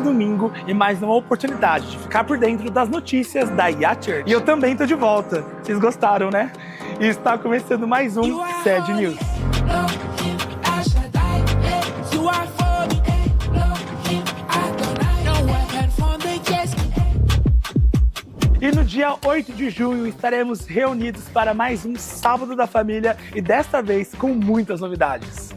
do domingo e mais uma oportunidade de ficar por dentro das notícias da IA Church. E eu também tô de volta. Vocês gostaram, né? E está começando mais um Sad News. E no dia 8 de junho estaremos reunidos para mais um Sábado da Família e desta vez com muitas novidades.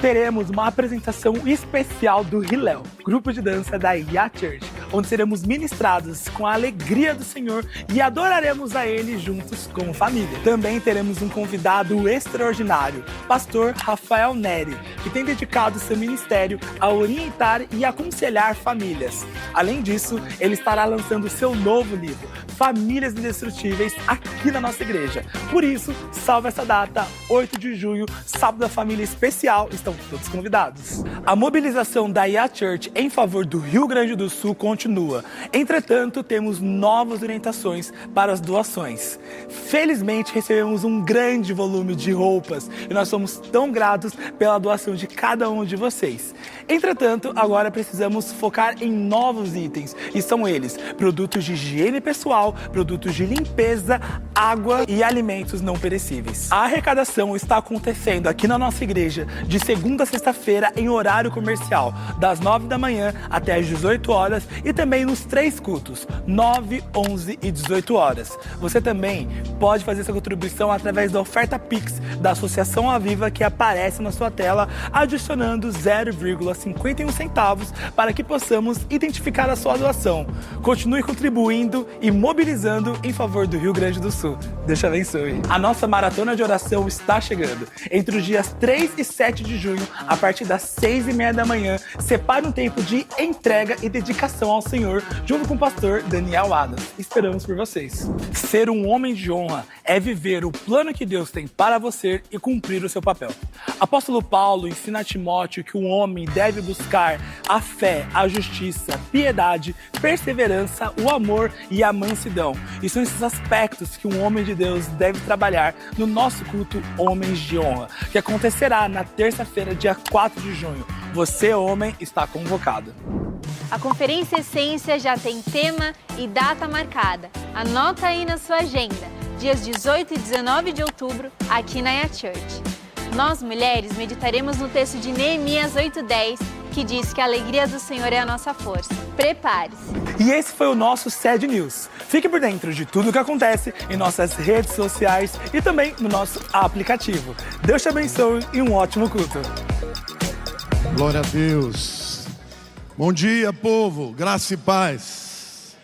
Teremos uma apresentação especial do Hillel, grupo de dança da IA Church, onde seremos ministrados com a alegria do Senhor e adoraremos a Ele juntos como família. Também teremos um convidado extraordinário, pastor Rafael Neri, que tem dedicado seu ministério a orientar e aconselhar famílias. Além disso, ele estará lançando seu novo livro, Famílias Indestrutíveis, aqui na nossa igreja. Por isso, salve essa data, 8 de junho, Sábado da Família Especial, estão todos convidados. A mobilização da IA Church em favor do Rio Grande do Sul continua. Entretanto, temos novas orientações para as doações. Felizmente, recebemos um grande volume de roupas e nós somos tão gratos pela doação de cada um de vocês. Entretanto, agora precisamos focar em novos itens, e são eles: produtos de higiene pessoal, produtos de limpeza, água e alimentos não perecíveis. A arrecadação está acontecendo aqui na nossa igreja de segunda a sexta-feira em horário comercial, das 9 da manhã até as 18 horas e também nos 3 cultos, 9, 11 e 18 horas. Você também pode fazer sua contribuição através da oferta Pix da Associação Aviva que aparece na sua tela, adicionando 0,51 centavos para que possamos identificar a sua doação. Continue contribuindo e mobilizando em favor do Rio Grande do Sul. Deus te abençoe. A nossa maratona de oração está chegando. Entre os dias 3 e 7 de junho, a partir das 6h30 da manhã, separe um tempo de entrega e dedicação ao Senhor, junto com o pastor Daniel Adams. Esperamos por vocês. Ser um homem de honra é viver o plano que Deus tem para você e cumprir o seu papel. Apóstolo Paulo ensina a Timóteo que o homem deve buscar a fé, a justiça, piedade, perseverança, o amor e a mansidão. E são esses aspectos que um homem de Deus deve trabalhar no nosso culto Homens de Honra, que acontecerá na terça-feira, dia 4 de junho. Você, homem, está convocado. A Conferência Essência já tem tema e data marcada. Anota aí na sua agenda, dias 18 e 19 de outubro, aqui na IA Church. Nós, mulheres, meditaremos no texto de Neemias 8:10, que diz que a alegria do Senhor é a nossa força. Prepare-se! E esse foi o nosso Sad News. Fique por dentro de tudo o que acontece em nossas redes sociais e também no nosso aplicativo. Deus te abençoe e um ótimo culto. Glória a Deus. Bom dia, povo. Graça e paz.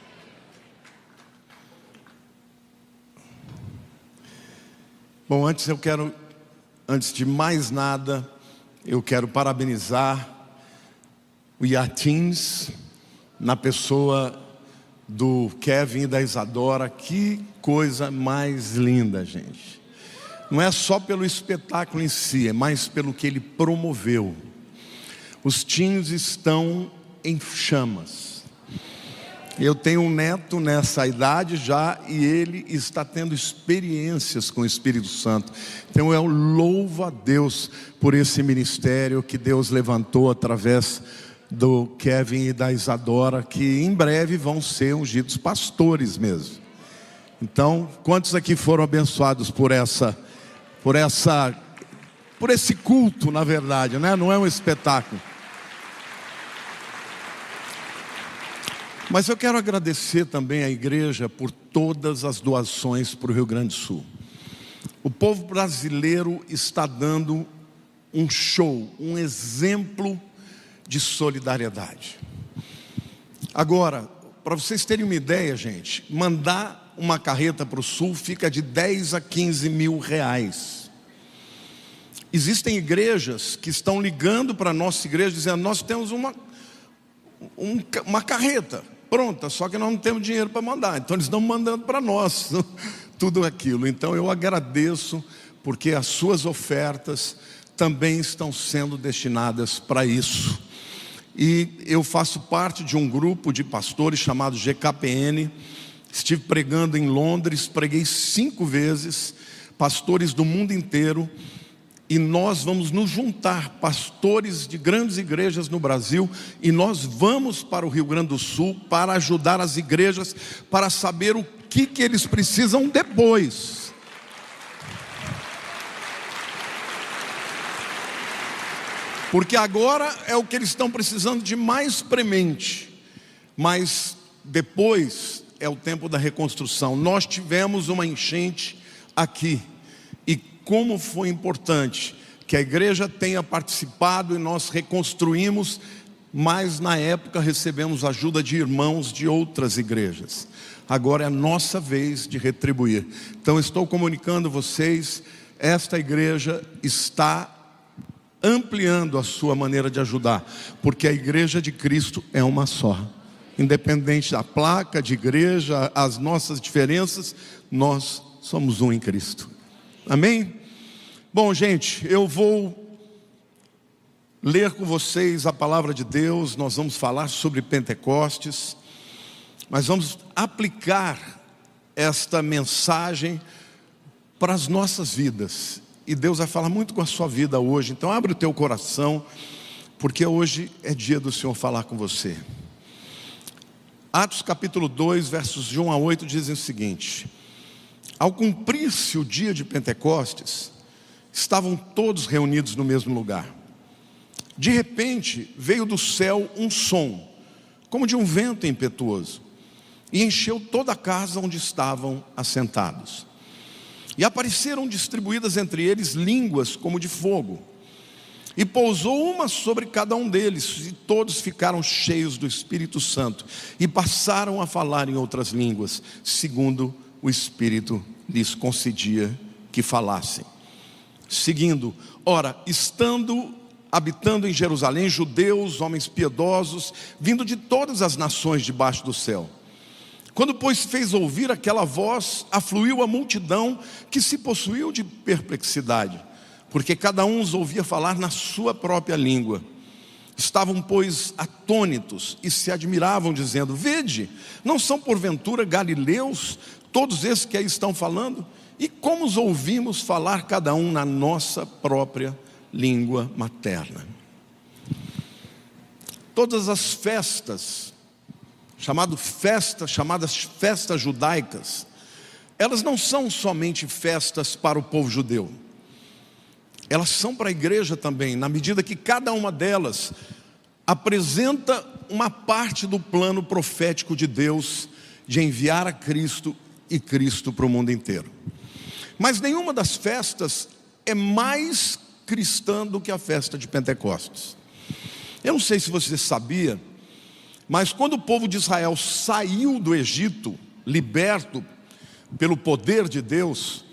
Bom, antes de mais nada, eu quero parabenizar o IA Teens, na pessoa do Kevin e da Isadora. Que coisa mais linda, gente. Não é só pelo espetáculo em si, é mais pelo que ele promoveu. Os teens estão em chamas. Eu tenho um neto nessa idade já e ele está tendo experiências com o Espírito Santo. Então eu louvo a Deus por esse ministério que Deus levantou através do Kevin e da Isadora, que em breve vão ser ungidos pastores mesmo. Então, quantos aqui foram abençoados por esse culto, na verdade, né? Não é um espetáculo. Mas eu quero agradecer também à igreja por todas as doações para o Rio Grande do Sul. O povo brasileiro está dando um show, um exemplo de solidariedade. Agora, para vocês terem uma ideia, gente, mandar uma carreta para o Sul fica de 10 a 15 mil reais. Existem igrejas que estão ligando para a nossa igreja dizendo: nós temos uma carreta pronta, só que nós não temos dinheiro para mandar. Então eles estão mandando para nós tudo aquilo. Então eu agradeço, porque as suas ofertas também estão sendo destinadas para isso. E eu faço parte de um grupo de pastores chamado GKPN. Estive pregando em Londres, preguei 5 vezes, pastores do mundo inteiro. e nós vamos nos juntar, pastores de grandes igrejas no Brasil, e nós vamos para o Rio Grande do Sul para ajudar as igrejas, para saber o que eles precisam depois. Porque agora é o que eles estão precisando de mais premente, mas depois é o tempo da reconstrução. Nós tivemos uma enchente aqui, e como foi importante que a igreja tenha participado, e nós reconstruímos, mas na época recebemos ajuda de irmãos de outras igrejas. Agora é a nossa vez de retribuir. Então estou comunicando a vocês, esta igreja está ampliando a sua maneira de ajudar, porque a igreja de Cristo é uma só. Independente da placa de igreja, as nossas diferenças, nós somos um em Cristo. Amém? Bom, gente, eu vou ler com vocês a palavra de Deus. Nós vamos falar sobre Pentecostes, mas vamos aplicar esta mensagem para as nossas vidas. E Deus vai falar muito com a sua vida hoje. Então abre o teu coração, porque hoje é dia do Senhor falar com você. Atos capítulo 2, versos de 1 a 8 dizem o seguinte: ao cumprir-se o dia de Pentecostes, estavam todos reunidos no mesmo lugar. De repente veio do céu um som, como de um vento impetuoso, e encheu toda a casa onde estavam assentados. E apareceram distribuídas entre eles línguas como de fogo, e pousou uma sobre cada um deles, e todos ficaram cheios do Espírito Santo, e passaram a falar em outras línguas, segundo o Espírito lhes concedia que falassem. Seguindo, ora, habitando em Jerusalém, judeus, homens piedosos, vindo de todas as nações debaixo do céu. Quando, pois, fez ouvir aquela voz, afluiu a multidão, que se possuiu de perplexidade, porque cada um os ouvia falar na sua própria língua. Estavam, pois, atônitos e se admiravam, dizendo: vede, não são porventura galileus todos esses que aí estão falando? E como os ouvimos falar cada um na nossa própria língua materna? Todas as festas, chamadas festas judaicas, elas não são somente festas para o povo judeu. Elas são para a igreja também, na medida que cada uma delas apresenta uma parte do plano profético de Deus de enviar a Cristo e Cristo para o mundo inteiro. Mas nenhuma das festas é mais cristã do que a festa de Pentecostes. Eu não sei se você sabia, mas quando o povo de Israel saiu do Egito, liberto pelo poder de Deus,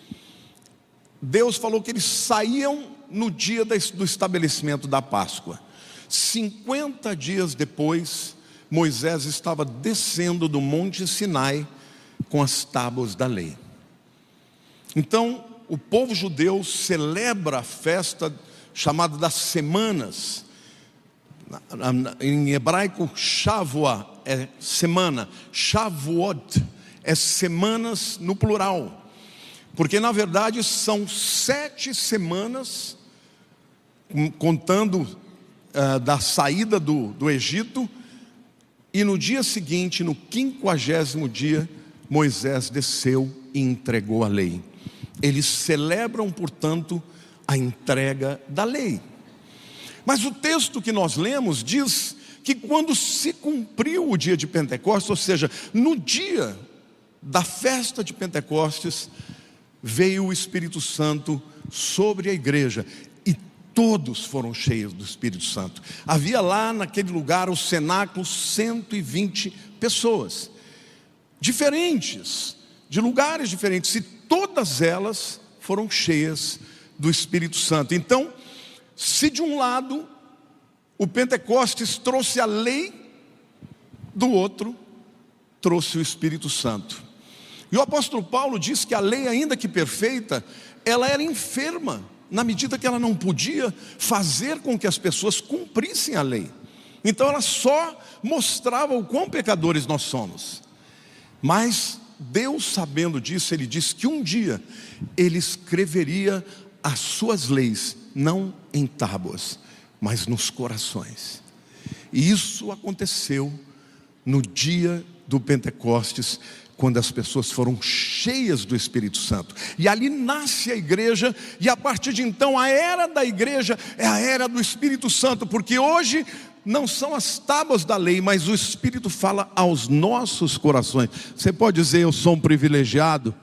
Deus falou que eles saíam no dia do estabelecimento da Páscoa. 50 dias depois, Moisés estava descendo do Monte Sinai com as tábuas da lei. Então, o povo judeu celebra a festa chamada das semanas. Em hebraico, Shavua é semana, Shavuot é semanas no plural, porque na verdade são 7 semanas, contando da saída do Egito, e no dia seguinte, no 50º dia, Moisés desceu e entregou a lei. Eles celebram, portanto, a entrega da lei. Mas o texto que nós lemos diz que quando se cumpriu o dia de Pentecostes, ou seja, no dia da festa de Pentecostes, veio o Espírito Santo sobre a igreja, e todos foram cheios do Espírito Santo. Havia lá naquele lugar, o cenáculo, 120 pessoas, diferentes, de lugares diferentes, e todas elas foram cheias do Espírito Santo. Então, se de um lado o Pentecostes trouxe a lei, do outro trouxe o Espírito Santo. E o apóstolo Paulo diz que a lei, ainda que perfeita, ela era enferma, na medida que ela não podia fazer com que as pessoas cumprissem a lei. Então ela só mostrava o quão pecadores nós somos. Mas Deus, sabendo disso, Ele disse que um dia Ele escreveria as suas leis, não em tábuas, mas nos corações. E isso aconteceu no dia do Pentecostes, quando as pessoas foram cheias do Espírito Santo. E ali nasce a igreja, e a partir de então a era da igreja é a era do Espírito Santo, porque hoje não são as tábuas da lei, mas o Espírito fala aos nossos corações. Você pode dizer: eu sou um privilegiado?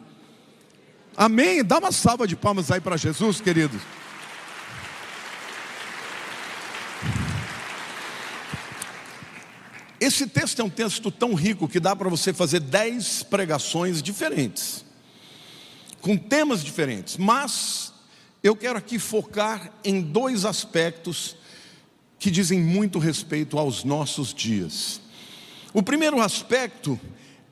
Amém? Dá uma salva de palmas aí para Jesus, queridos. Esse texto é um texto tão rico que dá para você fazer 10 pregações diferentes, com temas diferentes. Mas eu quero aqui focar em 2 aspectos que dizem muito respeito aos nossos dias. O primeiro aspecto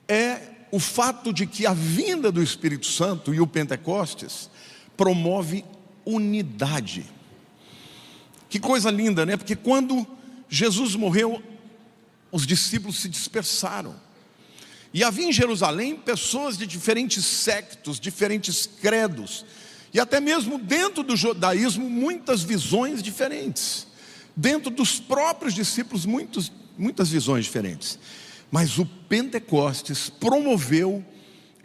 é o fato de que a vinda do Espírito Santo e o Pentecostes promove unidade. Que coisa linda, né? Porque quando Jesus morreu, os discípulos se dispersaram. E havia em Jerusalém pessoas de diferentes sectos, diferentes credos. E até mesmo dentro do judaísmo, muitas visões diferentes. Dentro dos próprios discípulos, muitas visões diferentes. Mas o Pentecostes promoveu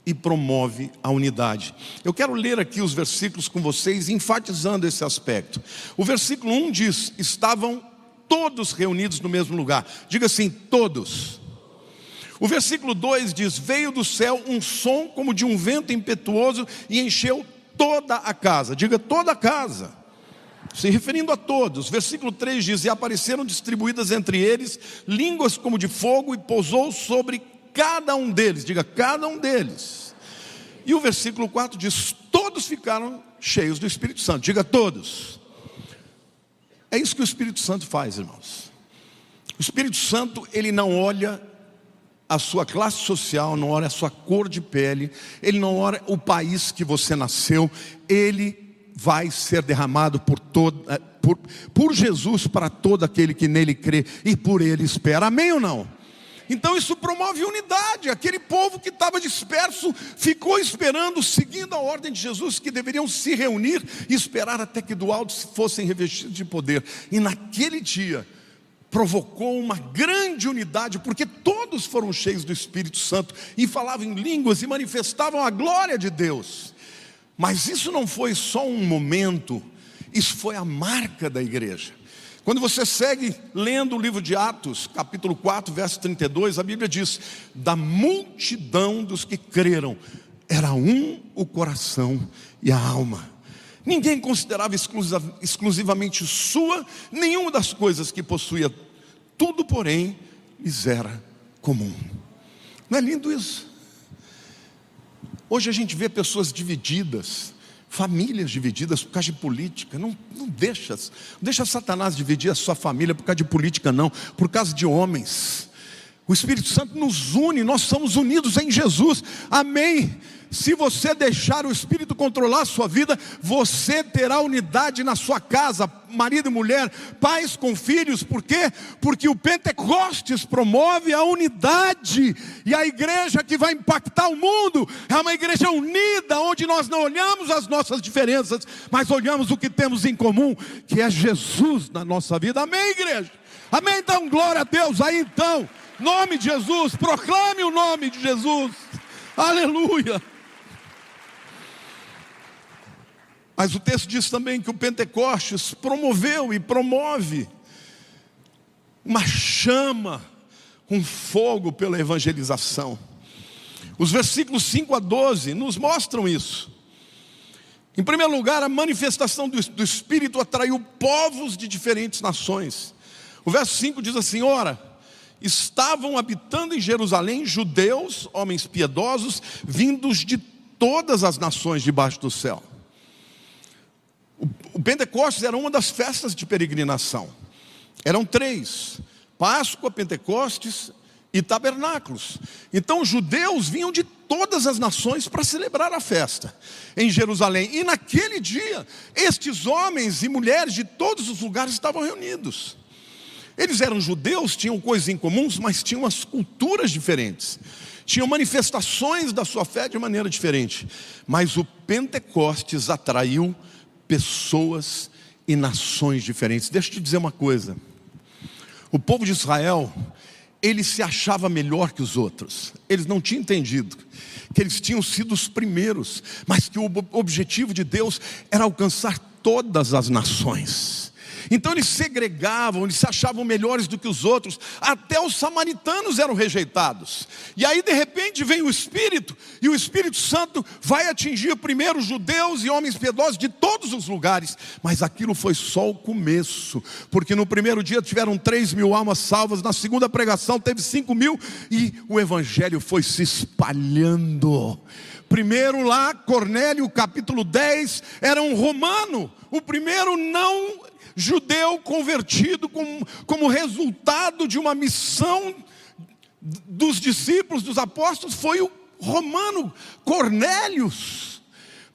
e promove a unidade. Eu quero ler aqui os versículos com vocês, enfatizando esse aspecto. O versículo 1 diz: estavam todos reunidos no mesmo lugar. Diga assim: todos. O versículo 2 diz: veio do céu um som como de um vento impetuoso e encheu toda a casa. Diga: toda a casa, se referindo a todos. Versículo 3 diz: e apareceram distribuídas entre eles línguas como de fogo, e pousou sobre cada um deles. Diga: cada um deles. E o versículo 4 diz: todos ficaram cheios do Espírito Santo. Diga: todos. É isso que o Espírito Santo faz, irmãos. O Espírito Santo, ele não olha a sua classe social, não olha a sua cor de pele, ele não olha o país que você nasceu. Ele vai ser derramado por Jesus para todo aquele que nele crê e por ele espera. Amém ou não? Então isso promove unidade. Aquele povo que estava disperso ficou esperando, seguindo a ordem de Jesus, que deveriam se reunir e esperar até que do alto fossem revestidos de poder. E naquele dia provocou uma grande unidade, porque todos foram cheios do Espírito Santo e falavam em línguas e manifestavam a glória de Deus. Mas isso não foi só um momento, isso foi a marca da igreja. Quando você segue lendo o livro de Atos, capítulo 4, verso 32, a Bíblia diz: da multidão dos que creram, era um o coração e a alma. Ninguém considerava exclusivamente sua nenhuma das coisas que possuía. Tudo, porém, lhes era comum. Não é lindo isso? Hoje a gente vê pessoas divididas, famílias divididas por causa de política. Não deixa Satanás dividir a sua família por causa de política, não. Por causa de homens. O Espírito Santo nos une, nós somos unidos em Jesus. Amém? Se você deixar o Espírito controlar a sua vida, você terá unidade na sua casa, marido e mulher, pais com filhos. Por quê? Porque o Pentecostes promove a unidade. E a igreja que vai impactar o mundo é uma igreja unida, onde nós não olhamos as nossas diferenças, mas olhamos o que temos em comum, que é Jesus na nossa vida. Amém, igreja? Amém? Então glória a Deus. Aí então, nome de Jesus, proclame o nome de Jesus. Aleluia. Mas o texto diz também que o Pentecostes promoveu e promove uma chama, um fogo pela evangelização. Os versículos 5 a 12 nos mostram isso. Em primeiro lugar, a manifestação do Espírito atraiu povos de diferentes nações. O verso 5 diz assim: ora, estavam habitando em Jerusalém judeus, homens piedosos, vindos de todas as nações debaixo do céu. O Pentecostes era uma das festas de peregrinação. Eram 3: Páscoa, Pentecostes e Tabernáculos. Então os judeus vinham de todas as nações para celebrar a festa em Jerusalém. E naquele dia, estes homens e mulheres de todos os lugares estavam reunidos. Eles eram judeus, tinham coisas em comuns, mas tinham as culturas diferentes. Tinham manifestações da sua fé de maneira diferente. Mas o Pentecostes atraiu pessoas e nações diferentes. Deixa eu te dizer uma coisa. O povo de Israel, ele se achava melhor que os outros. Eles não tinham entendido que eles tinham sido os primeiros, mas que o objetivo de Deus era alcançar todas as nações. Então eles segregavam, eles se achavam melhores do que os outros. Até os samaritanos eram rejeitados. E aí de repente vem o Espírito, e o Espírito Santo vai atingir primeiro judeus e homens piedosos de todos os lugares. Mas aquilo foi só o começo, porque no primeiro dia tiveram 3.000 almas salvas, na segunda pregação teve 5.000, e o Evangelho foi se espalhando. Primeiro lá, Cornélio, capítulo 10, era um romano, o primeiro não judeu convertido como resultado de uma missão dos discípulos, dos apóstolos, foi o romano Cornélios.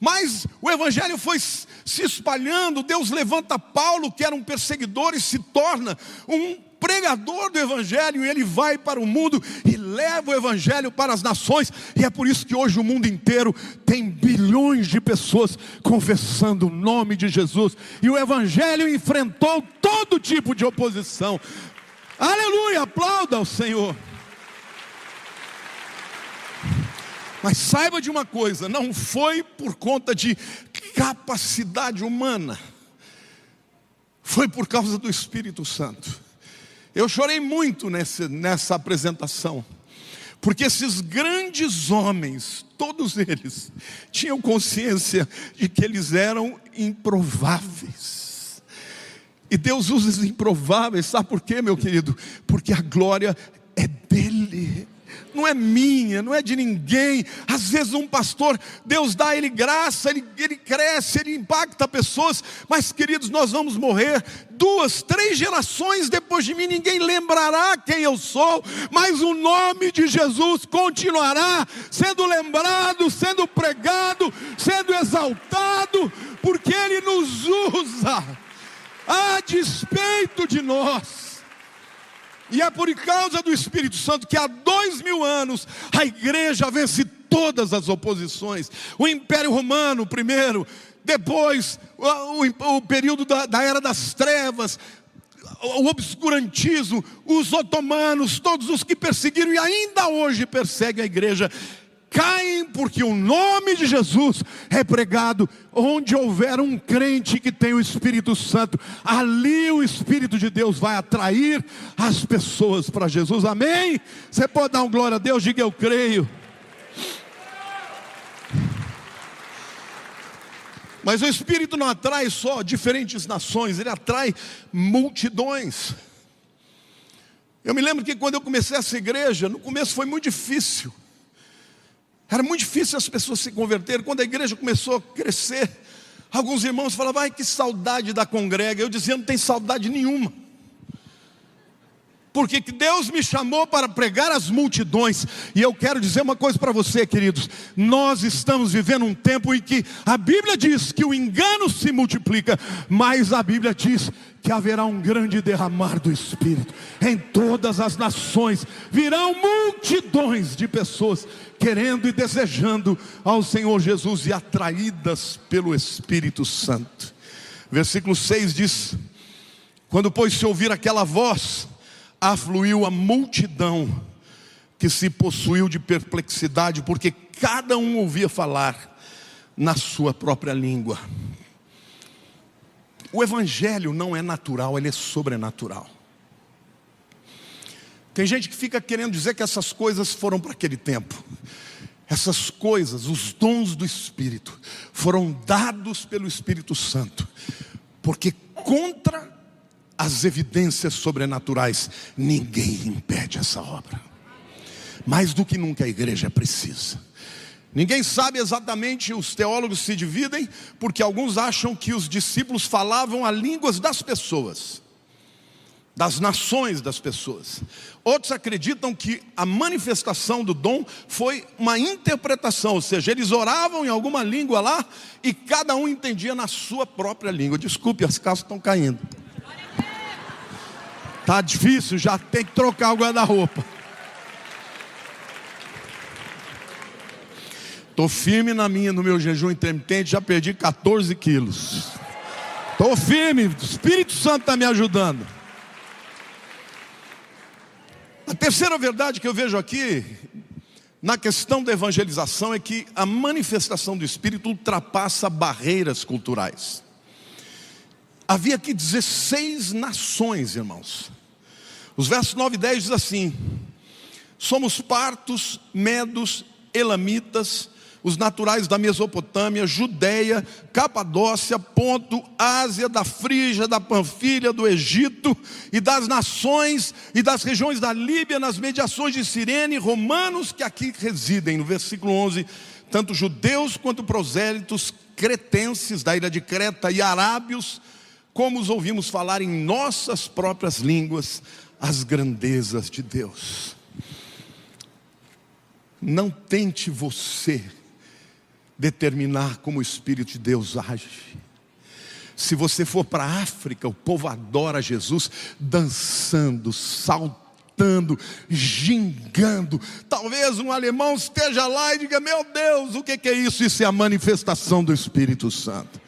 Mas o evangelho foi se espalhando. Deus levanta Paulo, que era um perseguidor, e se torna um pregador do evangelho, e ele vai para o mundo e leva o evangelho para as nações. E é por isso que hoje o mundo inteiro tem bilhões de pessoas confessando o nome de Jesus, e o evangelho enfrentou todo tipo de oposição. Aleluia, aplauda ao Senhor. Mas saiba de uma coisa, não foi por conta de capacidade humana, foi por causa do Espírito Santo. Eu chorei muito nessa apresentação, porque esses grandes homens, todos eles, tinham consciência de que eles eram improváveis. E Deus usa os improváveis, sabe por quê, meu querido? Porque a glória é dele, não é minha, não é de ninguém. Às vezes um pastor, Deus dá a ele graça, ele cresce, ele impacta pessoas. Mas queridos, nós vamos morrer 2, 3 gerações depois de mim, ninguém lembrará quem eu sou, mas o nome de Jesus continuará sendo lembrado, sendo pregado, sendo exaltado, porque Ele nos usa a despeito de nós. E é por causa do Espírito Santo que há 2.000 anos a igreja vence todas as oposições. O Império Romano primeiro, depois o período da Era das Trevas, o obscurantismo, os otomanos, todos os que perseguiram e ainda hoje perseguem a igreja, caem porque o nome de Jesus é pregado. Onde houver um crente que tem o Espírito Santo, ali o Espírito de Deus vai atrair as pessoas para Jesus. Amém? Você pode dar um glória a Deus? Diga eu creio. Mas o Espírito não atrai só diferentes nações, ele atrai multidões. Eu me lembro que quando eu comecei essa igreja, no começo foi muito difícil. Era muito difícil as pessoas se converterem. Quando a igreja começou a crescer, alguns irmãos falavam: ai, que saudade da congrega. Eu dizia: não tem saudade nenhuma, porque Deus me chamou para pregar às multidões. E eu quero dizer uma coisa para você, queridos: nós estamos vivendo um tempo em que a Bíblia diz que o engano se multiplica, mas a Bíblia diz que haverá um grande derramar do Espírito em todas as nações. Virão multidões de pessoas querendo e desejando ao Senhor Jesus e atraídas pelo Espírito Santo. Versículo 6 diz: quando pois se ouvir aquela voz, afluiu a multidão, que se possuiu de perplexidade, porque cada um ouvia falar na sua própria língua. O evangelho não é natural, ele é sobrenatural. Tem gente que fica querendo dizer que essas coisas foram para aquele tempo. Essas coisas, os dons do Espírito, foram dados pelo Espírito Santo, porque contra as evidências sobrenaturais, ninguém impede essa obra. Mais do que nunca a igreja precisa. Ninguém sabe exatamente, os teólogos se dividem, porque alguns acham que os discípulos falavam as línguas das pessoas, das nações das pessoas. Outros acreditam que a manifestação do dom foi uma interpretação, ou seja, eles oravam em alguma língua lá e cada um entendia na sua própria língua. Desculpe, as calças estão caindo. Tá difícil, já tem que trocar o guarda-roupa. Estou firme no meu jejum intermitente, já perdi 14 quilos. Estou firme, o Espírito Santo está me ajudando. A terceira verdade que eu vejo aqui, na questão da evangelização, é que a manifestação do Espírito ultrapassa barreiras culturais. Havia aqui 16 nações, irmãos. Os versos 9 e 10 diz assim: somos partos, medos, elamitas, os naturais da Mesopotâmia, Judeia, Capadócia, Ponto, Ásia, da Frígia, da Panfilha, do Egito e das nações e das regiões da Líbia, nas mediações de Cirene, romanos que aqui residem. No versículo 11, tanto judeus quanto prosélitos, cretenses da ilha de Creta e arábios, como os ouvimos falar em nossas próprias línguas as grandezas de Deus. Não tente você determinar como o Espírito de Deus age. Se você for para a África, o povo adora Jesus dançando, saltando, gingando. Talvez um alemão esteja lá e diga: meu Deus, o que é isso? Isso é a manifestação do Espírito Santo.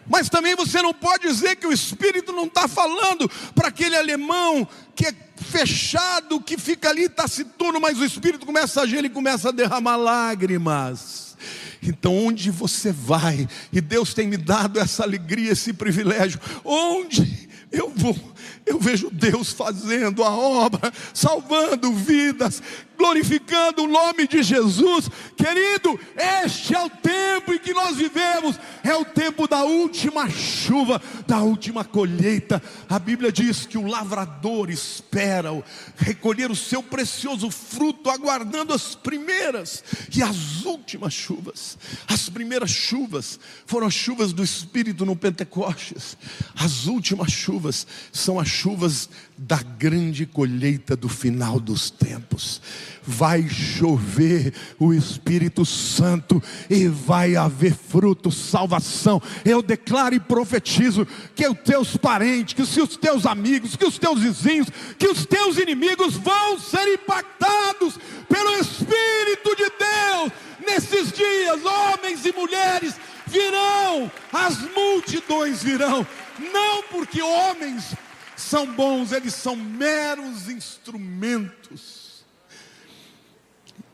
Mas também você não pode dizer que o Espírito não está falando para aquele alemão que é fechado, que fica ali taciturno, mas o Espírito começa a agir, ele começa a derramar lágrimas. Então onde você vai, e Deus tem me dado essa alegria, esse privilégio, onde eu vou, eu vejo Deus fazendo a obra, salvando vidas, glorificando o nome de Jesus. Querido, este é o tempo em que nós vivemos, é o tempo da última chuva, da última colheita. A Bíblia diz que o lavrador espera recolher o seu precioso fruto, aguardando as primeiras e as últimas chuvas. As primeiras chuvas foram as chuvas do Espírito no Pentecostes. As últimas chuvas são as chuvas da grande colheita do final dos tempos. Vai chover o Espírito Santo e vai haver fruto, salvação. Eu declaro e profetizo que os teus parentes, que os teus amigos, que os teus vizinhos, que os teus inimigos vão ser impactados pelo Espírito de Deus. Nesses dias, homens e mulheres virão, as multidões virão, não porque homens são bons, eles são meros instrumentos.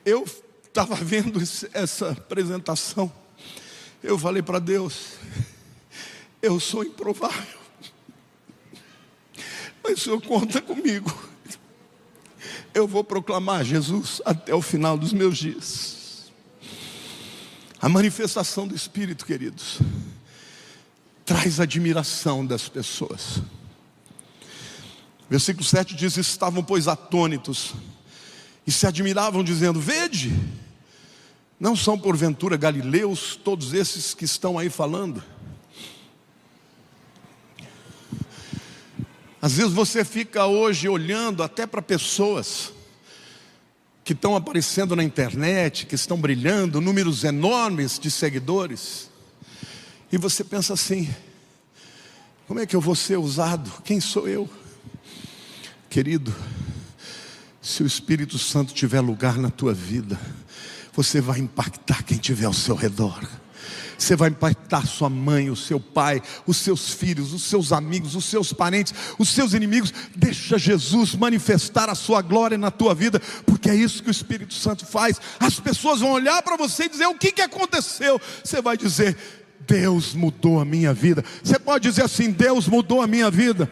Eu estava vendo essa apresentação, eu falei para Deus: eu sou improvável, mas o Senhor conta comigo. Eu vou proclamar Jesus até o final dos meus dias. A manifestação do Espírito, queridos, traz admiração das pessoas. Versículo 7 diz: estavam pois atônitos e se admiravam, dizendo: vede, não são porventura galileus todos esses que estão aí falando? Às vezes você fica hoje olhando até para pessoas que estão aparecendo na internet, que estão brilhando, números enormes de seguidores, e você pensa assim: como é que eu vou ser usado? Quem sou eu? Querido, se o Espírito Santo tiver lugar na tua vida, você vai impactar quem estiver ao seu redor. Você vai impactar sua mãe, o seu pai, os seus filhos, os seus amigos, os seus parentes, os seus inimigos. Deixa Jesus manifestar a sua glória na tua vida, porque é isso que o Espírito Santo faz. As pessoas vão olhar para você e dizer: o que aconteceu? Você vai dizer: Deus mudou a minha vida. Você pode dizer assim: Deus mudou a minha vida.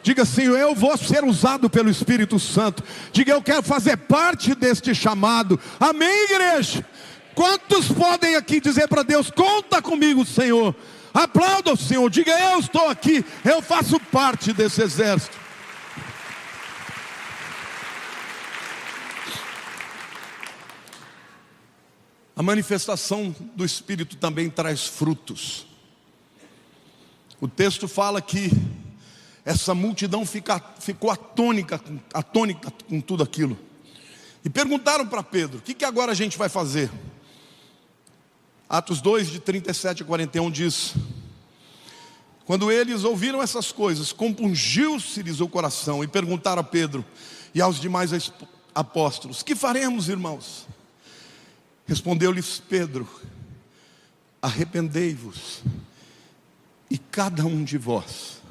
Diga assim: eu vou ser usado pelo Espírito Santo. Diga: eu quero fazer parte deste chamado. Amém, igreja? Quantos podem aqui dizer para Deus: conta comigo, Senhor? Aplauda o Senhor, diga: eu estou aqui, eu faço parte desse exército. A manifestação do Espírito também traz frutos. O texto fala que essa multidão ficou atônita com tudo aquilo. E perguntaram para Pedro: o que agora a gente vai fazer? Atos 2, de 37 a 41 diz: quando eles ouviram essas coisas, compungiu-se-lhes o coração, e perguntaram a Pedro e aos demais apóstolos: que faremos, irmãos? Respondeu-lhes Pedro: arrependei-vos e cada um de vós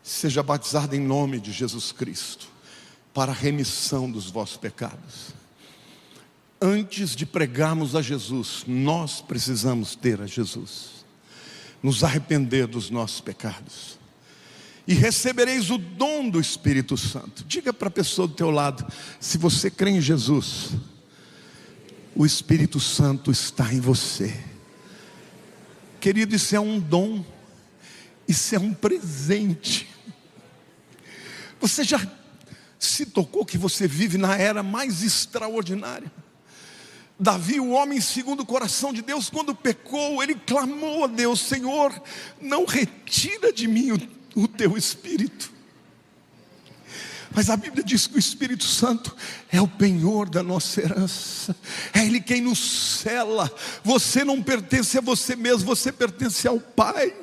seja batizado em nome de Jesus Cristo, para a remissão dos vossos pecados. Antes de pregarmos a Jesus, nós precisamos ter a Jesus, nos arrepender dos nossos pecados, e recebereis o dom do Espírito Santo. Diga para a pessoa do teu lado: se você crê em Jesus, o Espírito Santo está em você. Querido, isso é um dom, isso é um presente. Você já se tocou que você vive na era mais extraordinária? Davi, o homem segundo o coração de Deus, quando pecou, ele clamou a Deus: Senhor, não retira de mim o teu Espírito. Mas a Bíblia diz que o Espírito Santo é o penhor da nossa herança, é Ele quem nos sela. Você não pertence a você mesmo, você pertence ao Pai,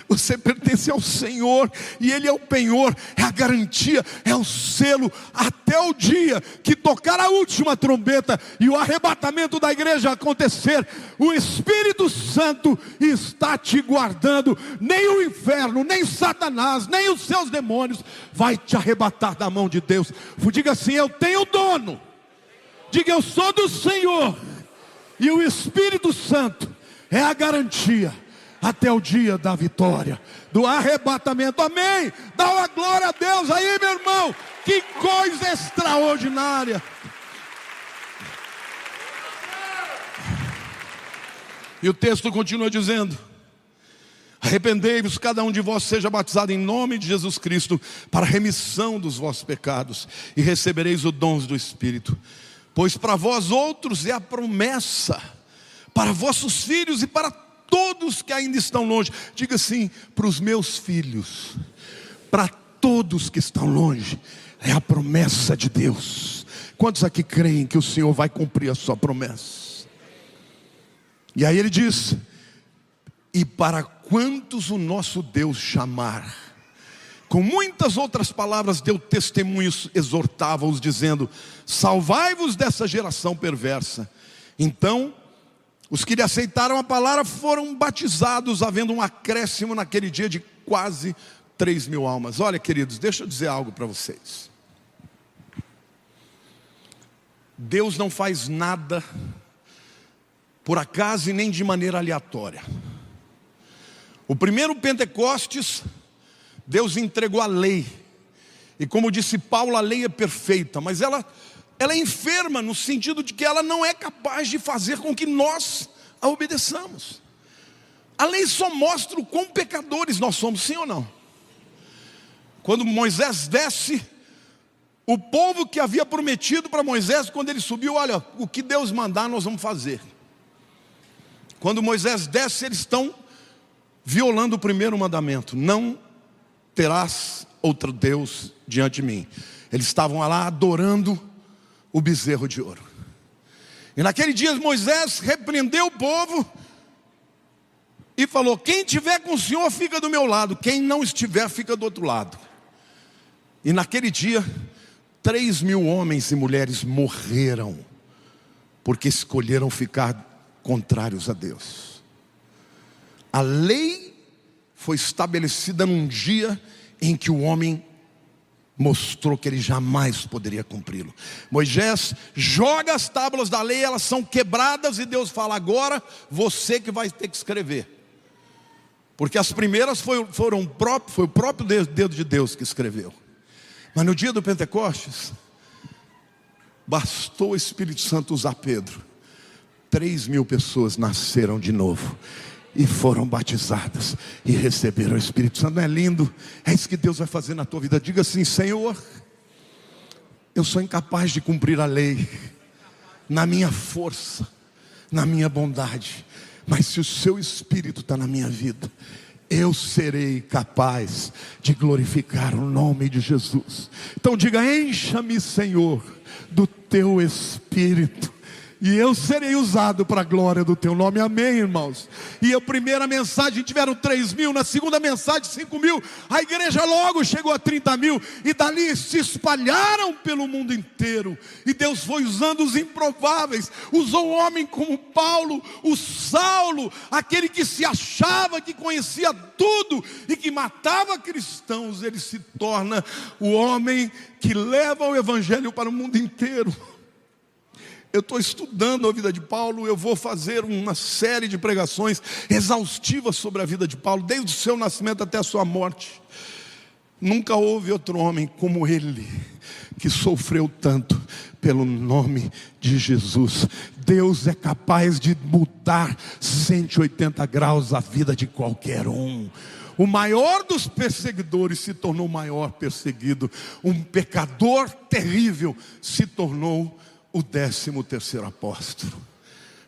você pertence ao Senhor, e Ele é o penhor, é a garantia, é o selo, até o dia que tocar a última trombeta e o arrebatamento da igreja acontecer. O Espírito Santo está te guardando. Nem o inferno, nem Satanás, nem os seus demônios vai te arrebatar da mão de Deus. Diga assim: eu tenho dono. Diga: eu sou do Senhor, e o Espírito Santo é a garantia até o dia da vitória, do arrebatamento. Amém? Dá uma glória a Deus aí, meu irmão. Que coisa extraordinária. E o texto continua dizendo: arrependei-vos, cada um de vós seja batizado em nome de Jesus Cristo, para a remissão dos vossos pecados, e recebereis os dons do Espírito. Pois para vós outros é a promessa, para vossos filhos e para todos que ainda estão longe. Diga assim: para os meus filhos, para todos que estão longe, é a promessa de Deus. Quantos aqui creem que o Senhor vai cumprir a sua promessa? E aí ele diz: e para quantos o nosso Deus chamar. Com muitas outras palavras deu testemunhos, exortava-os dizendo: salvai-vos dessa geração perversa. Então os que lhe aceitaram a palavra foram batizados, havendo um acréscimo naquele dia de quase 3.000 almas. Olha, queridos, deixa eu dizer algo para vocês. Deus não faz nada por acaso e nem de maneira aleatória. O primeiro Pentecostes, Deus entregou a lei. E como disse Paulo, a lei é perfeita, mas ela é enferma no sentido de que ela não é capaz de fazer com que nós a obedeçamos. A lei só mostra o quão pecadores nós somos, sim ou não? Quando Moisés desce, o povo que havia prometido para Moisés, quando ele subiu: olha, o que Deus mandar nós vamos fazer. Quando Moisés desce, eles estão violando o primeiro mandamento: não terás outro Deus diante de mim. Eles estavam lá adorando o bezerro de ouro. E naquele dia Moisés repreendeu o povo e falou: quem estiver com o Senhor fica do meu lado, quem não estiver fica do outro lado. E naquele dia 3.000 homens e mulheres morreram, porque escolheram ficar contrários a Deus. A lei foi estabelecida num dia em que o homem mostrou que ele jamais poderia cumpri-lo. Moisés joga as tábuas da lei, elas são quebradas, e Deus fala: agora você que vai ter que escrever. Porque as primeiras foi o próprio dedo de Deus que escreveu. Mas no dia do Pentecostes, bastou o Espírito Santo usar Pedro. 3.000 pessoas nasceram de novo e foram batizadas e receberam o Espírito Santo. Não é lindo? É isso que Deus vai fazer na tua vida. Diga assim: Senhor, eu sou incapaz de cumprir a lei na minha força, na minha bondade, mas se o seu Espírito está na minha vida, eu serei capaz de glorificar o nome de Jesus. Então diga: encha-me, Senhor, do teu Espírito, e eu serei usado para a glória do teu nome, amém, irmãos? E a primeira mensagem tiveram 3.000, na segunda mensagem 5.000, a igreja logo chegou a 30.000, e dali se espalharam pelo mundo inteiro, e Deus foi usando os improváveis, usou um homem como Paulo, o Saulo, aquele que se achava que conhecia tudo, e que matava cristãos, ele se torna o homem que leva o evangelho para o mundo inteiro. Eu estou estudando a vida de Paulo, eu vou fazer uma série de pregações exaustivas sobre a vida de Paulo, desde o seu nascimento até a sua morte. Nunca houve outro homem como ele, que sofreu tanto pelo nome de Jesus. Deus é capaz de mudar 180 graus a vida de qualquer um. O maior dos perseguidores se tornou o maior perseguido. Um pecador terrível se tornou o 13º apóstolo.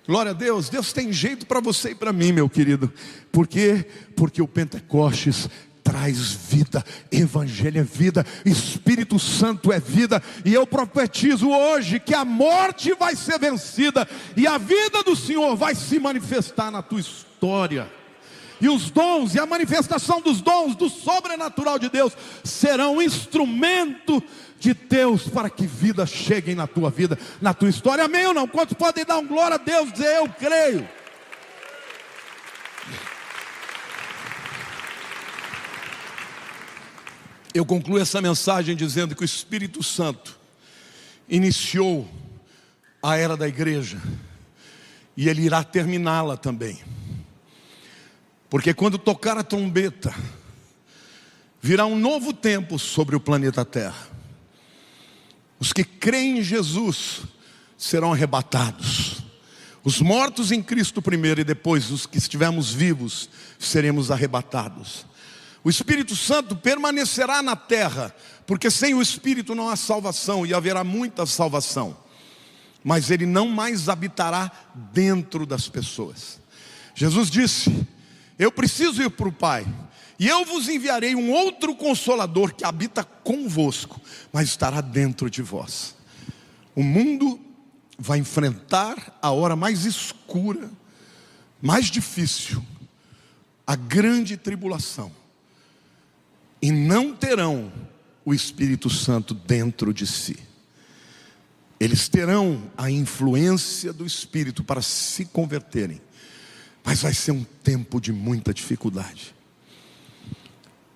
Glória a Deus. Deus tem jeito para você e para mim, meu querido. Por quê? Porque o Pentecostes traz vida, Evangelho é vida, Espírito Santo é vida. E eu profetizo hoje que a morte vai ser vencida e a vida do Senhor vai se manifestar na tua história. E os dons e a manifestação dos dons do sobrenatural de Deus serão instrumento de Deus para que vida cheguem na tua vida, na tua história. Amém ou não? Quantos podem dar um glória a Deus, dizer eu creio? Eu concluo essa mensagem dizendo que o Espírito Santo iniciou a era da igreja e ele irá terminá-la também. Porque quando tocar a trombeta, virá um novo tempo sobre o planeta Terra. Os que creem em Jesus serão arrebatados. Os mortos em Cristo primeiro, e depois os que estivermos vivos seremos arrebatados. O Espírito Santo permanecerá na terra, porque sem o Espírito não há salvação, e haverá muita salvação. Mas ele não mais habitará dentro das pessoas. Jesus disse: eu preciso ir para o Pai, e eu vos enviarei um outro Consolador que habita convosco, mas estará dentro de vós. O mundo vai enfrentar a hora mais escura, mais difícil, a grande tribulação, e não terão o Espírito Santo dentro de si. Eles terão a influência do Espírito para se converterem, mas vai ser um tempo de muita dificuldade.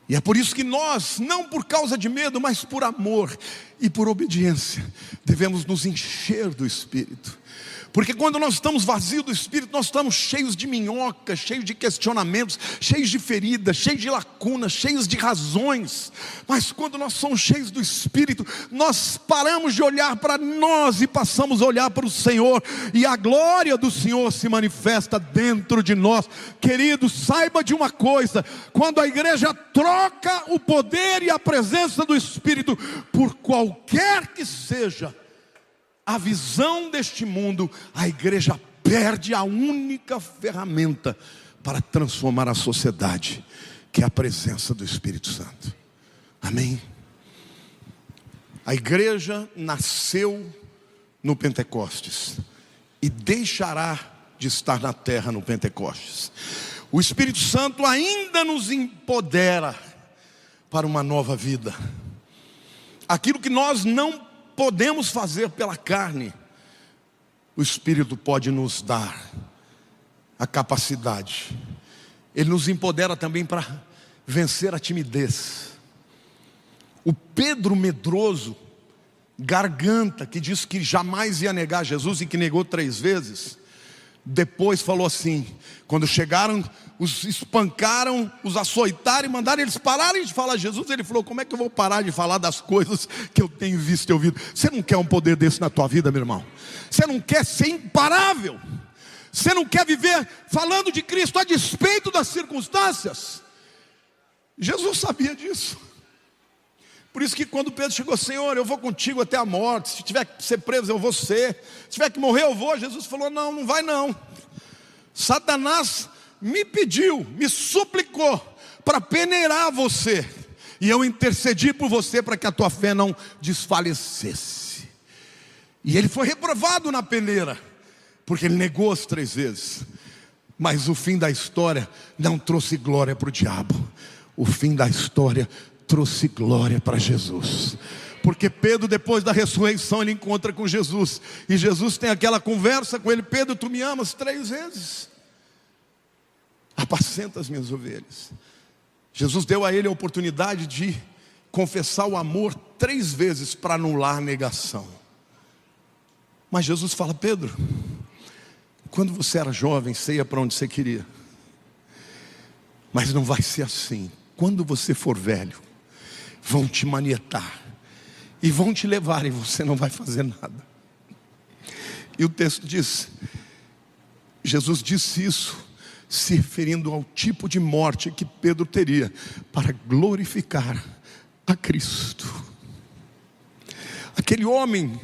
E é por isso que nós, não por causa de medo, mas por amor e por obediência, devemos nos encher do Espírito. Porque quando nós estamos vazios do Espírito, nós estamos cheios de minhoca, cheios de questionamentos, cheios de feridas, cheios de lacunas, cheios de razões. Mas quando nós somos cheios do Espírito, nós paramos de olhar para nós e passamos a olhar para o Senhor, e a glória do Senhor se manifesta dentro de nós. Querido, saiba de uma coisa: quando a igreja troca o poder e a presença do Espírito por qualquer que seja a visão deste mundo, a igreja perde a única ferramenta para transformar a sociedade, que é a presença do Espírito Santo. Amém? A igreja nasceu no Pentecostes e deixará de estar na terra no Pentecostes. O Espírito Santo ainda nos empodera para uma nova vida. Aquilo que nós não podemos fazer pela carne, o Espírito pode nos dar a capacidade. Ele nos empodera também para vencer a timidez. O Pedro medroso, garganta, que disse que jamais ia negar Jesus e que negou 3 vezes, depois falou assim, quando chegaram, os espancaram, os açoitaram e mandaram eles pararem de falar Jesus, ele falou: como é que eu vou parar de falar das coisas que eu tenho visto e ouvido? Você não quer um poder desse na tua vida, meu irmão? Você não quer ser imparável? Você não quer viver falando de Cristo a despeito das circunstâncias? Jesus sabia disso. Por isso que quando Pedro chegou: Senhor, eu vou contigo até a morte, se tiver que ser preso eu vou ser, se tiver que morrer eu vou. Jesus falou: não, não vai não. Satanás me pediu, me suplicou para peneirar você, e eu intercedi por você para que a tua fé não desfalecesse. E ele foi reprovado na peneira, porque ele negou as 3 vezes. Mas o fim da história não trouxe glória para o diabo. O fim da história trouxe glória para Jesus. Porque Pedro, depois da ressurreição, ele encontra com Jesus. E Jesus tem aquela conversa com ele: Pedro, tu me amas 3 vezes. Apacenta as minhas ovelhas. Jesus deu a ele a oportunidade de confessar o amor 3 vezes para anular a negação. Mas Jesus fala: Pedro, quando você era jovem, você ia para onde você queria. Mas não vai ser assim. Quando você for velho, vão te manietar e vão te levar, e você não vai fazer nada. E o texto diz, Jesus disse isso se referindo ao tipo de morte que Pedro teria para glorificar a Cristo. Aquele homem,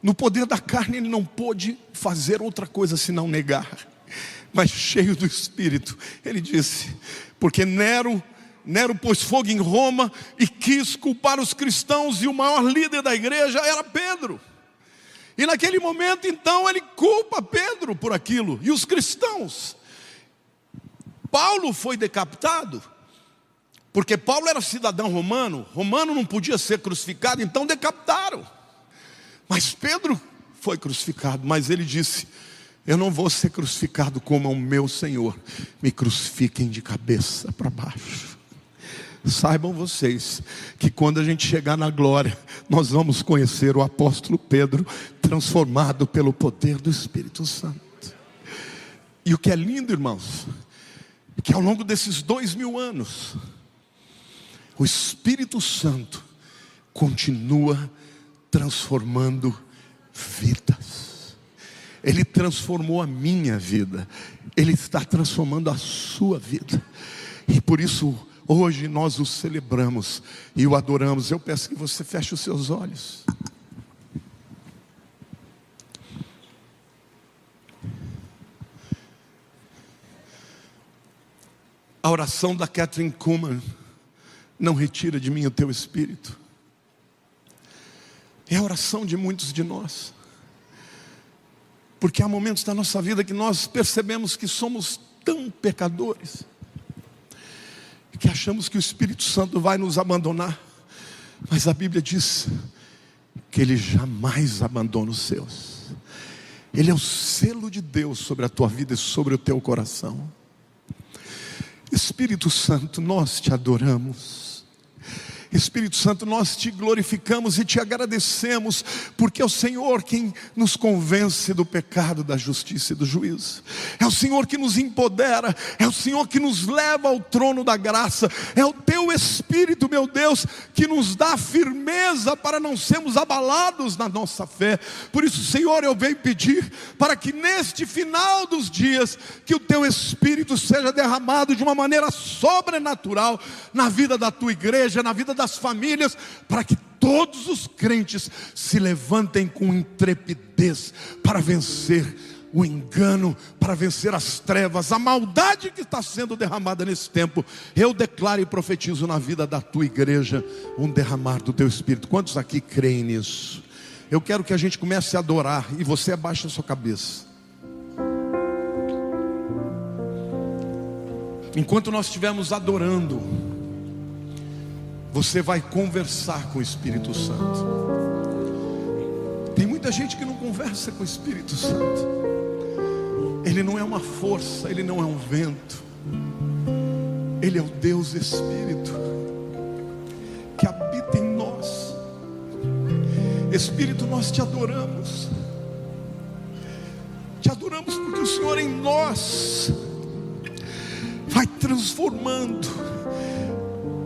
no poder da carne, ele não pôde fazer outra coisa senão negar. Mas cheio do Espírito, ele disse: porque Nero pôs fogo em Roma e quis culpar os cristãos, e o maior líder da igreja era Pedro. E naquele momento então ele culpa Pedro por aquilo, e os cristãos. Paulo foi decapitado, porque Paulo era cidadão romano não podia ser crucificado, então decapitaram. Mas Pedro foi crucificado, mas ele disse: eu não vou ser crucificado como o meu Senhor, me crucifiquem de cabeça para baixo. Saibam vocês que quando a gente chegar na glória, nós vamos conhecer o apóstolo Pedro transformado pelo poder do Espírito Santo. E o que é lindo, irmãos, é que ao longo desses 2000 anos, o Espírito Santo continua transformando vidas. Ele transformou a minha vida, Ele está transformando a sua vida. E por isso hoje nós o celebramos e o adoramos. Eu peço que você feche os seus olhos. A oração da Kathryn Kuhlman: não retira de mim o teu Espírito, é a oração de muitos de nós. Porque há momentos da nossa vida que nós percebemos que somos tão pecadores, que achamos que o Espírito Santo vai nos abandonar. Mas a Bíblia diz que Ele jamais abandona os seus. Ele é o selo de Deus sobre a tua vida e sobre o teu coração. Espírito Santo, nós te adoramos. Espírito Santo, nós te glorificamos e te agradecemos, porque é o Senhor quem nos convence do pecado, da justiça e do juízo. É o Senhor que nos empodera, é o Senhor que nos leva ao trono da graça. É o teu Espírito, meu Deus, que nos dá firmeza para não sermos abalados na nossa fé. Por isso, Senhor, eu venho pedir para que neste final dos dias, que o teu Espírito seja derramado de uma maneira sobrenatural na vida da tua igreja, na vida das famílias, para que todos os crentes se levantem com intrepidez para vencer o engano, para vencer as trevas, a maldade que está sendo derramada nesse tempo. Eu declaro e profetizo na vida da tua igreja um derramar do teu Espírito. Quantos aqui creem nisso? Eu quero que a gente comece a adorar, e você abaixa a sua cabeça. Enquanto nós estivermos adorando, você vai conversar com o Espírito Santo. Tem muita gente que não conversa com o Espírito Santo. Ele não é uma força, Ele não é um vento. Ele é o Deus Espírito que habita em nós. Espírito, nós te adoramos. Te adoramos porque o Senhor em nós vai transformando,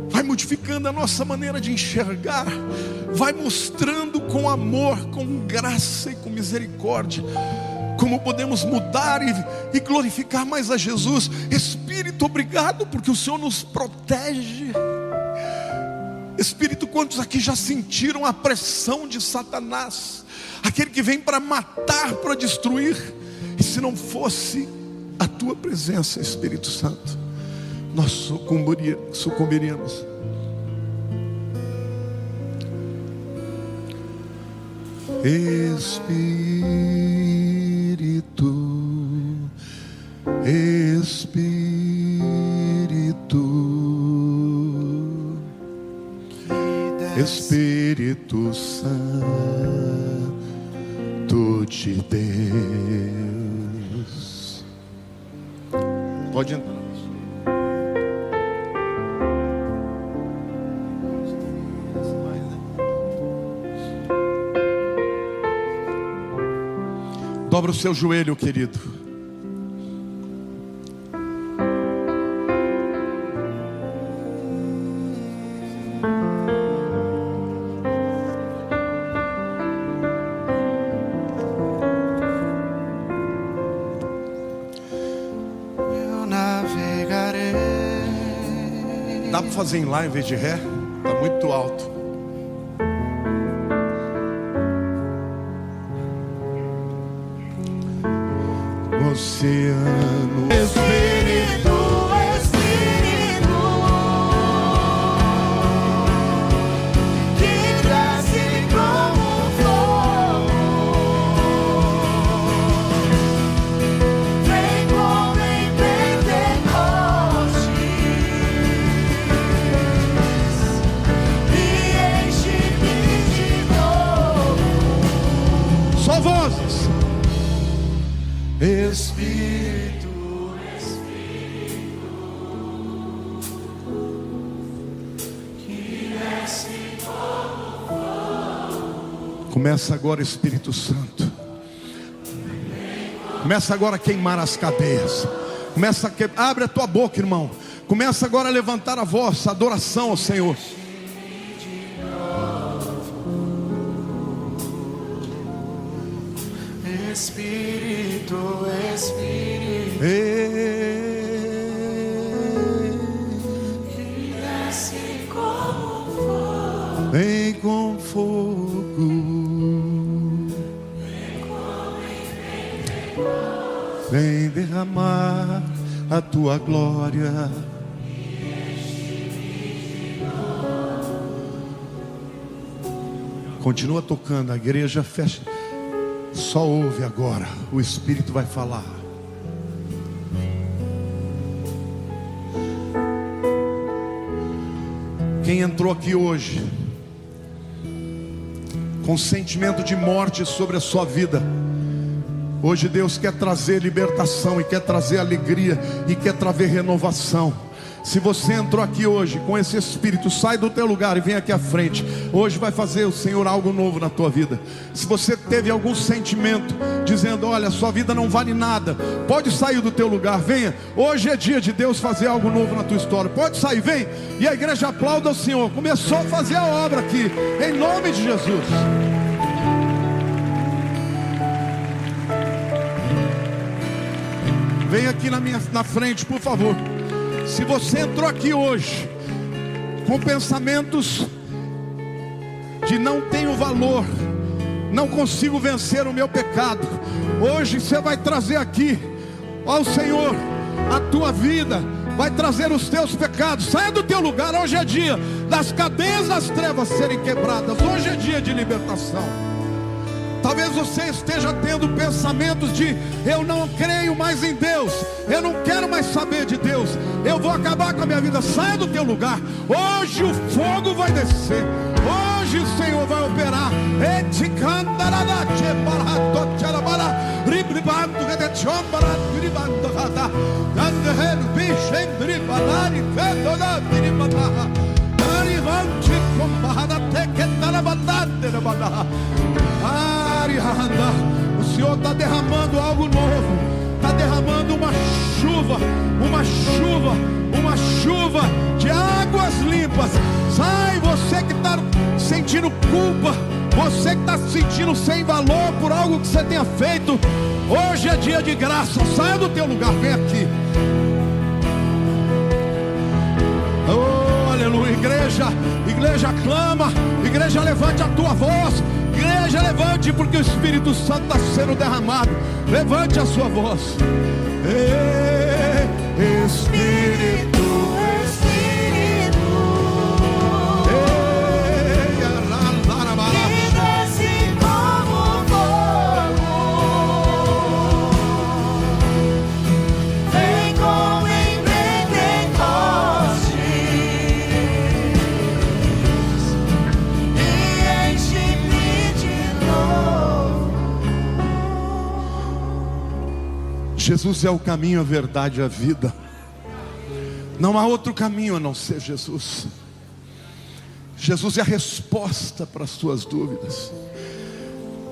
vai modificando a nossa maneira de enxergar, vai mostrando com amor, com graça e com misericórdia, como podemos mudar e glorificar mais a Jesus. Espírito, obrigado porque o Senhor nos protege. Espírito, quantos aqui já sentiram a pressão de Satanás, aquele que vem para matar, para destruir? E se não fosse a tua presença, Espírito Santo, nós sucumbiríamos. Espírito Espírito Santo de Deus. Pode entrar. Dobra o seu joelho, querido. Dá para fazer em Lá em vez de Ré? Está muito alto. Oceano, Espírito, Espírito, que desce como fogo, vem como em Pentecostes e enche-me de novo. Só vozes. Espírito, Espírito, que desce como fogo. Começa agora, Espírito Santo. Começa agora a queimar as cadeias. Abre a tua boca, irmão. Começa agora a levantar a voz, a adoração ao Senhor. Espírito, Espírito, que desce como fogo, vem com fogo, vem derramar a tua glória. Continua tocando, a igreja fecha. Só ouve agora, o Espírito vai falar. Quem entrou aqui hoje com sentimento de morte sobre a sua vida, hoje Deus quer trazer libertação e quer trazer alegria e quer trazer renovação. Se você entrou aqui hoje com esse espírito, sai do teu lugar e vem aqui à frente. Hoje vai fazer o Senhor algo novo na tua vida. Se você teve algum sentimento dizendo, olha, sua vida não vale nada, pode sair do teu lugar, venha. Hoje é dia de Deus fazer algo novo na tua história. Pode sair, vem. E a igreja aplauda o Senhor. Começou a fazer a obra aqui, em nome de Jesus. Vem aqui na frente, por favor. Se você entrou aqui hoje com pensamentos de não tenho valor, não consigo vencer o meu pecado, hoje você vai trazer aqui ao Senhor a tua vida, vai trazer os teus pecados. Saia do teu lugar, hoje é dia das cadeias das trevas serem quebradas, hoje é dia de libertação. Talvez você esteja tendo pensamentos de eu não creio mais em Deus, eu não quero mais saber de Deus, eu vou acabar com a minha vida. Saia do teu lugar, hoje o fogo vai descer, hoje o Senhor vai operar. O Senhor está derramando algo novo, está derramando uma chuva de águas limpas. Sai, você que está sentindo culpa, você que está se sentindo sem valor por algo que você tenha feito, hoje é dia de graça. Saia do teu lugar, vem aqui. Oh, aleluia. Igreja clama, igreja levante a tua voz, igreja levante, porque o Espírito Santo está sendo derramado. Levante a sua voz. Espírito, Espírito, que desce como fogo, vem com Jesus é o caminho, a verdade e a vida. Não há outro caminho a não ser Jesus. Jesus é a resposta para as suas dúvidas.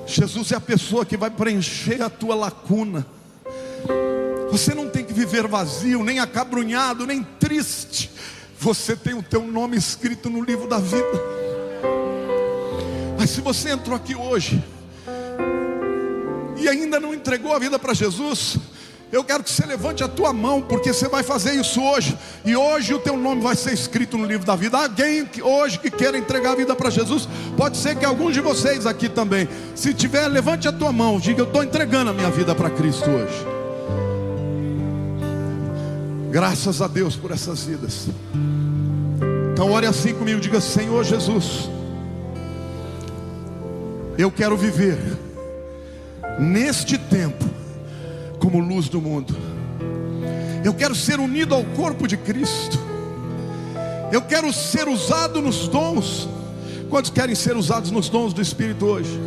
Jesus é a pessoa que vai preencher a tua lacuna. Você não tem que viver vazio, nem acabrunhado, nem triste. Você tem o teu nome escrito no livro da vida. Mas se você entrou aqui hoje e ainda não entregou a vida para Jesus, eu quero que você levante a tua mão, porque você vai fazer isso hoje. E hoje o teu nome vai ser escrito no livro da vida. Alguém hoje que queira entregar a vida para Jesus, pode ser que alguns de vocês aqui também. Se tiver, levante a tua mão, diga: eu estou entregando a minha vida para Cristo hoje. Graças a Deus por essas vidas. Então ore assim comigo, diga: Senhor Jesus, eu quero viver neste tempo como luz do mundo. Eu quero ser unido ao corpo de Cristo. Eu quero ser usado nos dons. Quantos querem ser usados nos dons do Espírito hoje?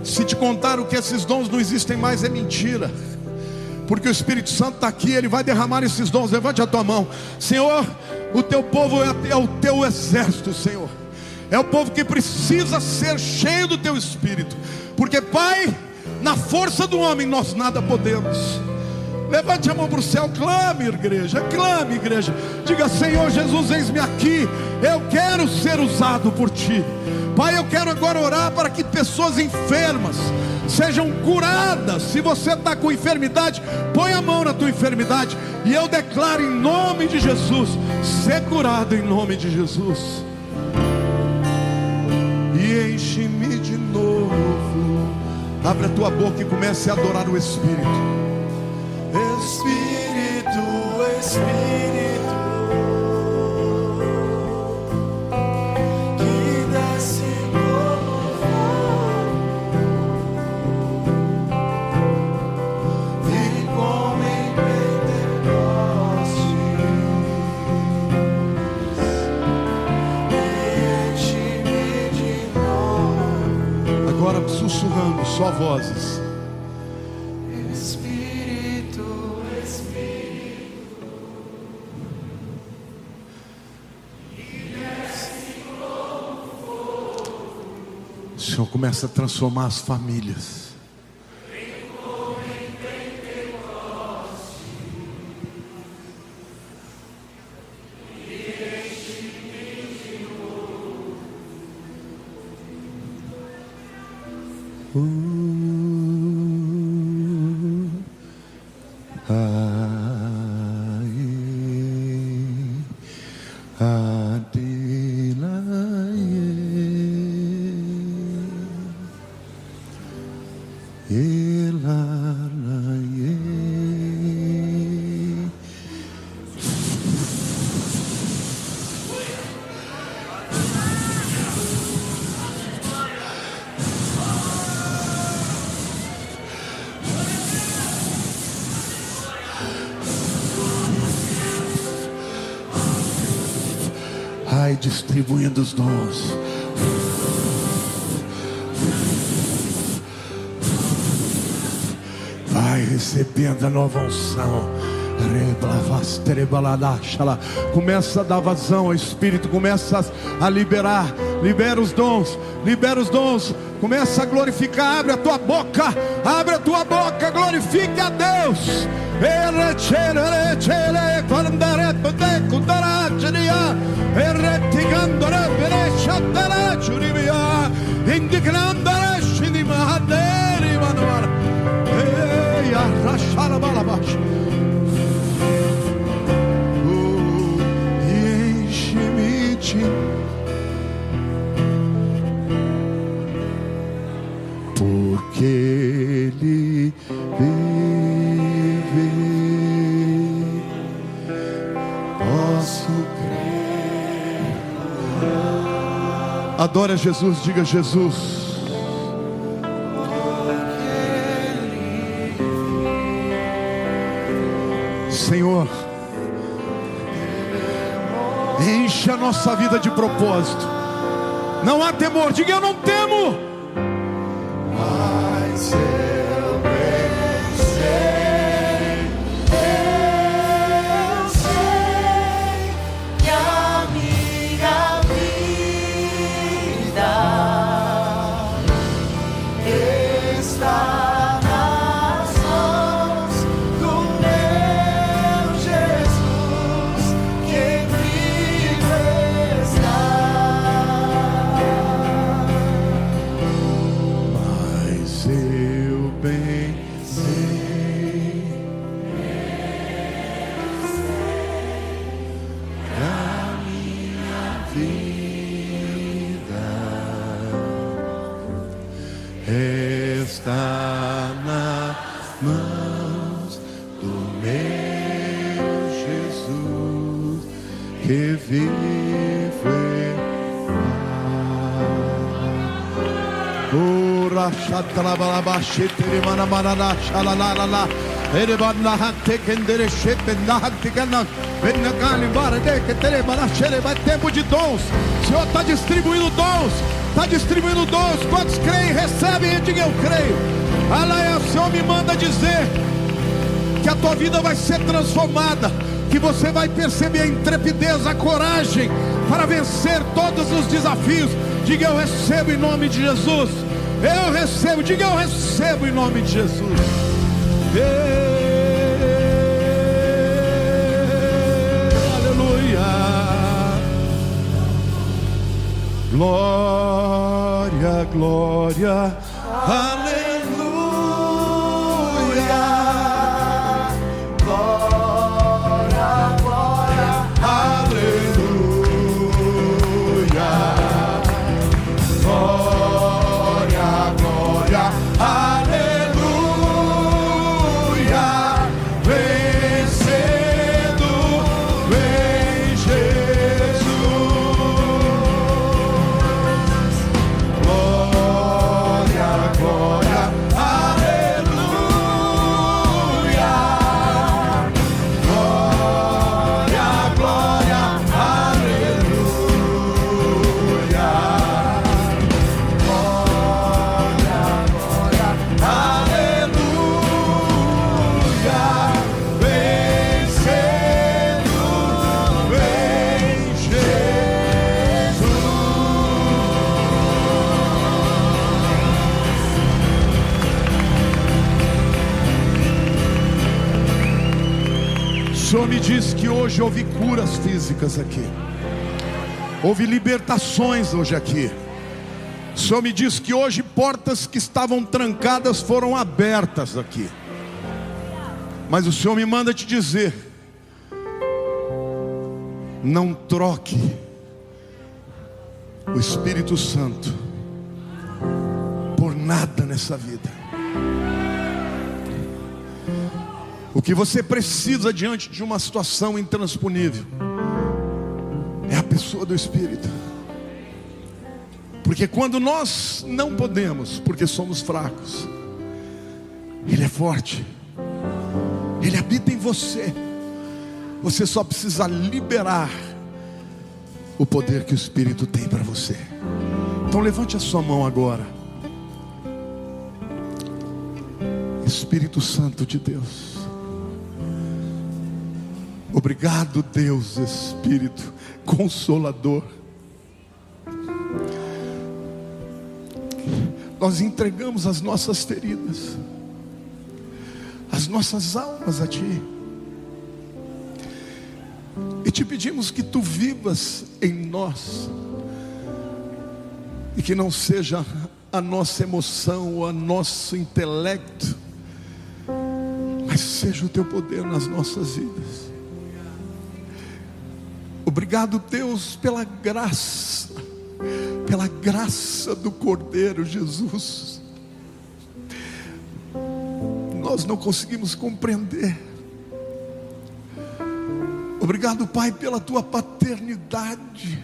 Se te contaram que esses dons não existem mais, é mentira. Porque o Espírito Santo está aqui, Ele vai derramar esses dons. Levante a tua mão. Senhor, o teu povo é o teu exército, Senhor. É o povo que precisa ser cheio do teu Espírito. Porque, Pai, na força do homem nós nada podemos. Levante a mão para o céu, clame, igreja, clame, igreja. Diga: Senhor Jesus, eis-me aqui. Eu quero ser usado por Ti. Pai, eu quero agora orar para que pessoas enfermas sejam curadas. Se você está com enfermidade, põe a mão na tua enfermidade, e eu declaro em nome de Jesus: ser curado em nome de Jesus. E enche-me de novo. Abre a tua boca e comece a adorar o Espírito. Espírito, Espírito, que desce como fogo e como em Pentecostes, e enche-me de novo. Agora sussurrando, só vozes. O Senhor começa a transformar as famílias. Vai distribuindo os dons. Vai recebendo a nova unção. Começa a dar vazão ao Espírito. Começa a liberar. Libera os dons. Libera os dons. Começa a glorificar. Abre a tua boca. Abre a tua boca. Glorifique a Deus. Enche-me de, porque Ele vive, posso crer. Adora Jesus, diga: Jesus. Senhor, enche a nossa vida de propósito. Não há temor, diga: eu não temo. Mas eu vencerei. nas mãos do meu Jesus, que vive em paz. Ora shatalabalabaxete manamana shalalala. Tempo de dons. O Senhor está distribuindo dons. Está distribuindo dons. Quantos creem, recebem e digam eu creio. Aleluia. O Senhor me manda dizer que a tua vida vai ser transformada, que você vai perceber a intrepidez, a coragem para vencer todos os desafios. Diga eu recebo em nome de Jesus. Eu recebo, diga eu recebo em nome de Jesus. Aleluia. Glória, glória, aleluia. Glória, glória, aleluia. Glória, glória, aleluia. Vencendo em Jesus. Glória, glória, aleluia. Glória, glória, aleluia. Aleluia, vencendo em Jesus. O Senhor me diz que hoje houve curas físicas aqui, houve libertações hoje aqui. O Senhor me diz que hoje portas que estavam trancadas foram abertas aqui. Mas o Senhor me manda te dizer: não troque o Espírito Santo por nada nessa vida. O que você precisa diante de uma situação intransponível é a pessoa do Espírito. Porque quando nós não podemos, porque somos fracos, Ele é forte, Ele habita em você. Você só precisa liberar o poder que o Espírito tem para você. Então levante a sua mão agora. Espírito Santo de Deus, obrigado, Deus Espírito Consolador. Nós entregamos as nossas feridas, as nossas almas a Ti, e Te pedimos que Tu vivas em nós, e que não seja a nossa emoção ou o nosso intelecto, mas seja o Teu poder nas nossas vidas. Obrigado, Deus, pela graça do Cordeiro Jesus. Nós não conseguimos compreender. Obrigado, Pai, pela Tua paternidade,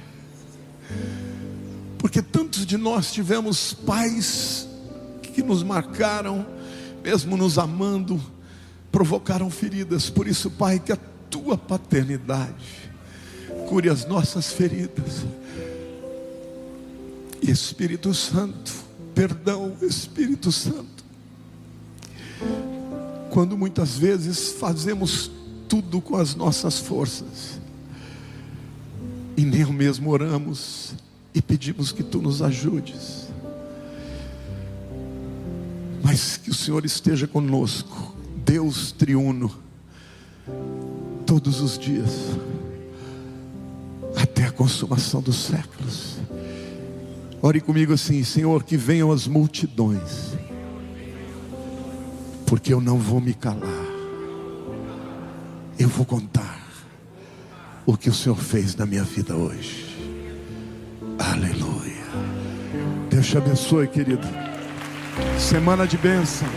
porque tantos de nós tivemos pais que nos marcaram, mesmo nos amando, provocaram feridas. Por isso, Pai, que a Tua paternidade cure as nossas feridas. E Espírito Santo, perdão, Espírito Santo, quando muitas vezes fazemos tudo com as nossas forças e nem mesmo oramos e pedimos que Tu nos ajudes, mas que o Senhor esteja conosco, Deus triuno, todos os dias, até a consumação dos séculos. Ore comigo assim: Senhor, que venham as multidões, porque eu não vou me calar, eu vou contar o que o Senhor fez na minha vida hoje. Aleluia. Deus te abençoe, querido. Semana de bênção.